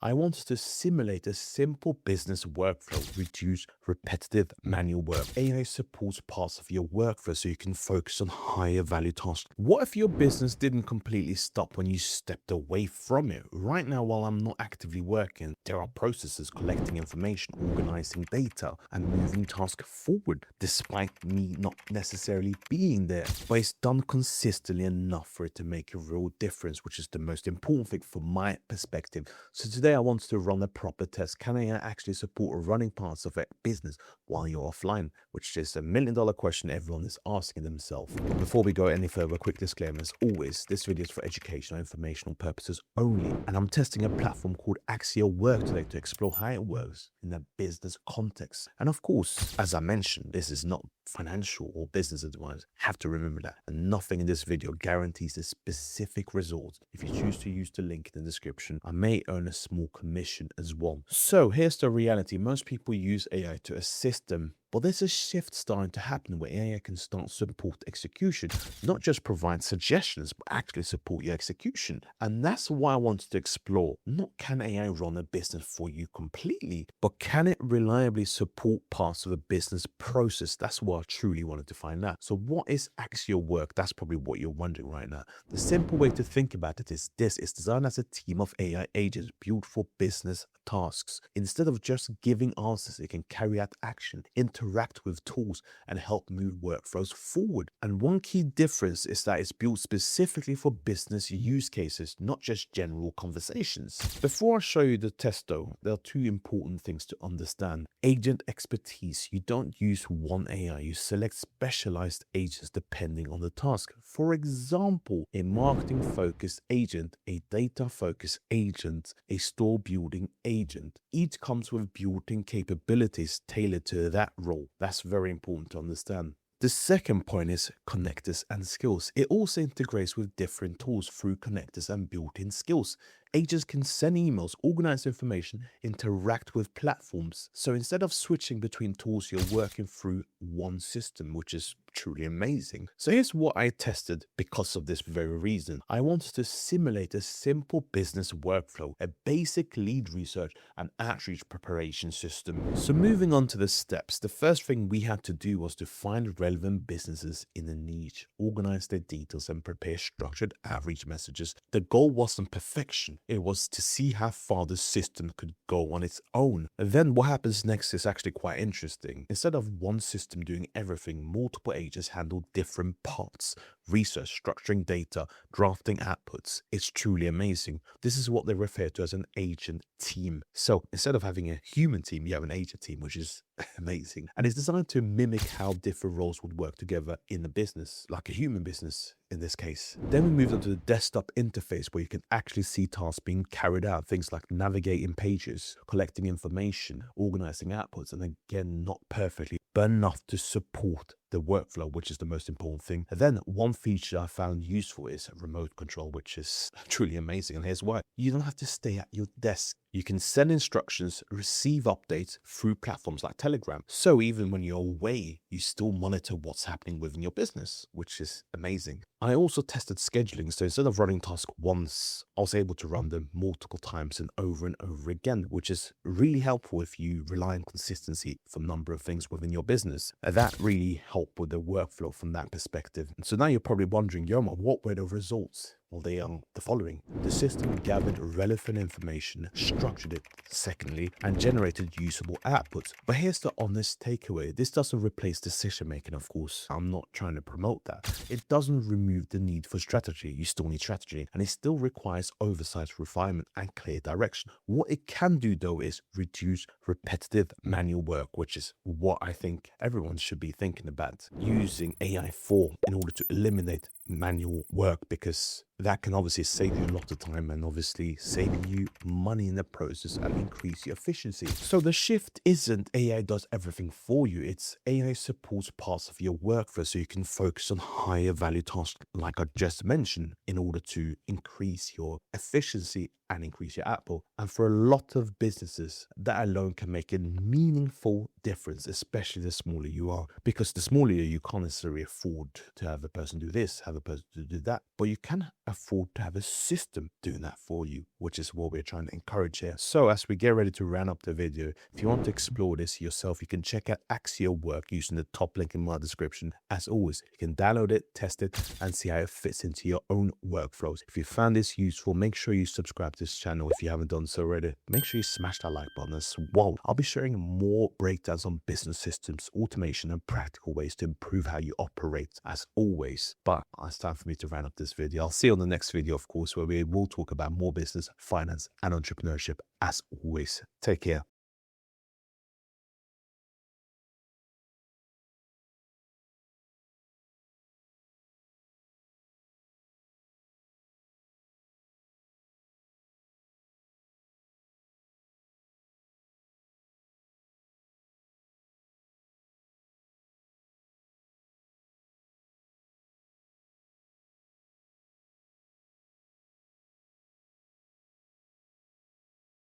I wanted to simulate a simple business workflow, reduce repetitive manual work. AI supports parts of your workflow so you can focus on higher value tasks. What if your business didn't completely stop when you stepped away from it? Right now, while I'm not actively working, there are processes collecting information, organizing data, and moving tasks forward, despite me not necessarily being there. But it's done consistently enough for it to make a real difference, which is the most important thing from my perspective. So today I wanted to run a proper test. Can AI actually support running parts of a business while you're offline? Which is a $1 million question everyone is asking themselves. But before we go any further, a quick disclaimer. As always, this video is for educational and informational purposes only. And I'm testing a platform called Axial Work today to explore how it works in a business context. And of course, as I mentioned, this is not financial or business advice. Have to remember that. And nothing in this video guarantees a specific result. If you choose to use the link in the description, I may earn a small commission as well. So here's the reality. Most people use AI to assist them, but there's a shift starting to happen where AI can start support execution, not just provide suggestions, but actually support your execution. And that's why I wanted to explore, not can AI run a business for you completely, but can it reliably support parts of the business process? That's what I truly wanted to find out. So what is Axial Work? That's probably what you're wondering right now. The simple way to think about it is this: it's designed as a team of AI agents built for business tasks. Instead of just giving answers, it can carry out action, interact with tools, and help move workflows forward. And one key difference is that it's built specifically for business use cases, not just general conversations. Before I show you the test though, there are two important things to understand. Agent expertise. You don't use one AI, you select specialized agents depending on the task. For example, a marketing focused agent, a data focused agent, a store building agent. Each comes with built-in capabilities tailored to that role. That's very important to understand. The second point is connectors and skills. It also integrates with different tools through connectors and built-in skills. Agents can send emails, organize information, interact with platforms. So instead of switching between tools, you're working through one system, which is truly amazing. So here's what I tested because of this very reason. I wanted to simulate a simple business workflow, a basic lead research and outreach preparation system. So moving on to the steps, the first thing we had to do was to find relevant businesses in a niche, organize their details and prepare structured outreach messages. The goal wasn't perfection. It was to see how far the system could go on its own. And then what happens next is actually quite interesting. Instead of one system doing everything, multiple agents handle different parts: research, structuring data, drafting outputs. It's truly amazing. This is what they refer to as an agent team. So instead of having a human team, you have an agent team, which is amazing. And it's designed to mimic how different roles would work together in a business, like a human business in this case. Then we moved on to the desktop interface where you can actually see tasks being carried out, things like navigating pages, collecting information, organizing outputs, and again, not perfectly, but enough to support the workflow, which is the most important thing. And then one feature I found useful is remote control, which is truly amazing. And here's why. You don't have to stay at your desk. You can send instructions, receive updates through platforms like Telegram. So even when you're away, you still monitor what's happening within your business, which is amazing. I also tested scheduling. So instead of running tasks once, I was able to run them multiple times and over again, which is really helpful if you rely on consistency for a number of things within your business. And that really helped with the workflow from that perspective. And so now you're probably wondering, Yoma, what were the results? Well, they are the following. The system gathered relevant information, structured it, secondly, and generated usable outputs. But here's the honest takeaway. This doesn't replace decision making, of course. I'm not trying to promote that. It doesn't remove the need for strategy. You still need strategy, and it still requires oversight, refinement, and clear direction. What it can do, though, is reduce repetitive manual work, which is what I think everyone should be thinking about using AI for in order to eliminate manual work, because that can obviously save you a lot of time and obviously saving you money in the process and increase your efficiency. So the shift isn't AI does everything for you. It's AI supports parts of your workflow so you can focus on higher value tasks like I just mentioned in order to increase your efficiency and increase your output. And for a lot of businesses, that alone can make a meaningful difference, especially the smaller you are. Because the smaller you can't necessarily afford to have a person do this, have another person to do that, but you can afford to have a system doing that for you, which is what we're trying to encourage here. So as we get ready to round up the video, if you want to explore this yourself, you can check out Axial work using the top link in my description. As always, you can download it, test it, and see how it fits into your own workflows. If you found this useful, make sure you subscribe to this channel if you haven't done so already. Make sure you smash that like button as well. I'll be sharing more breakdowns on business systems, automation, and practical ways to improve how you operate, as always. But it's time for me to round up this video. I'll see you on the next video, of course, where we will talk about more business, finance, and entrepreneurship. As always, take care.